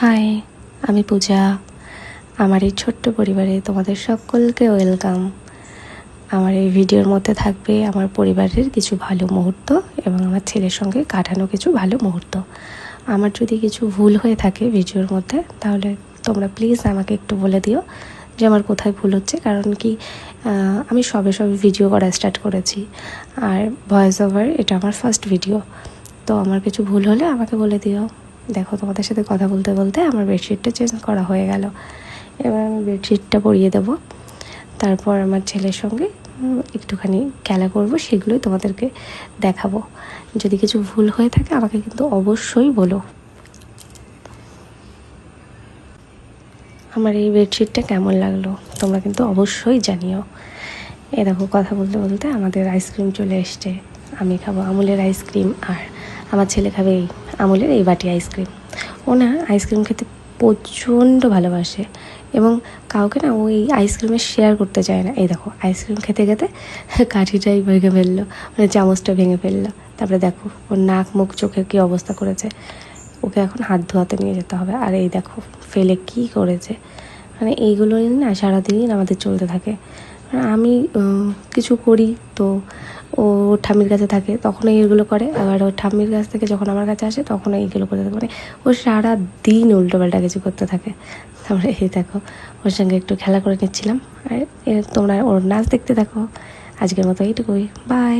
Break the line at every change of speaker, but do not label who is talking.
High, আমি পূজা। আমার এই ছোট্ট পরিবারে তোমাদের সকলকে ওয়েলকাম। আমার এই ভিডিওর মধ্যে থাকবে আমার পরিবারের কিছু ভালো মুহূর্ত এবং আমার ছেলের সঙ্গে কাটানো কিছু ভালো মুহূর্ত। আমার যদি কিছু ভুল হয়ে থাকে ভিডিওর মধ্যে, তাহলে তোমরা প্লিজ আমাকে একটু বলে দিও যে আমার কোথায় ভুল হচ্ছে। কারণ কি, আমি সবে ভিডিও করা স্টার্ট করেছি, আর ভয়েস ওভার এটা আমার ফার্স্ট ভিডিও। তো আমার কিছু ভুল হলে আমাকে বলে দিও। দেখো, তোমাদের সাথে কথা বলতে বলতে আমার বেডশিটটা চেঞ্জ করা হয়ে গেল। এবার আমি বেডশিটটা পরিয়ে দেবো, তারপর আমার ছেলের সঙ্গে একটুখানি খেলা করব, সেগুলোই তোমাদেরকে দেখাবো। যদি কিছু ভুল হয়ে থাকে আমাকে কিন্তু অবশ্যই বলো। আমার এই বেডশিটটা কেমন লাগলো তোমরা কিন্তু অবশ্যই জানিও। এ দেখো, কথা বলতে বলতে আমাদের আইসক্রিম চলে এসছে। আমি খাবো আমুলের আইসক্রিম, আর আমার ছেলে খাবে এই আমুলের এই বাটি আইসক্রিম। ও না আইসক্রিম খেতে প্রচণ্ড ভালোবাসে, এবং কাউকে না ওই আইসক্রিমে শেয়ার করতে চায় না। এই দেখো, আইসক্রিম খেতে খেতে কাঠিটাই ভেঙে ফেললো, মানে চামচটা ভেঙে ফেললো। তারপরে দেখো ওর নাক মুখ চোখের কী অবস্থা করেছে। ওকে এখন হাত ধোয়াতে নিয়ে যেতে হবে। আর এই দেখো ফেলে কী করেছে। মানে এইগুলোই না সারাদিন আমাদের চলতে থাকে। আমি কিছু করি তো ও ঠাম্মির কাছে থাকে, তখন এইগুলো করে। আবার ও ঠাম্মির কাছ থেকে যখন আমার কাছে আসে তখন এইগুলো করতে থাকে। মানে ও সারা দিন উল্টোপাল্টা কিছু করতে থাকে। তারপরে এই দেখো, ওর সঙ্গে একটু খেলা করে নিচ্ছিলাম। আর তোমরা ওর নাচ দেখতে থাকো। আজকের মতো এইটুকুই, বাই।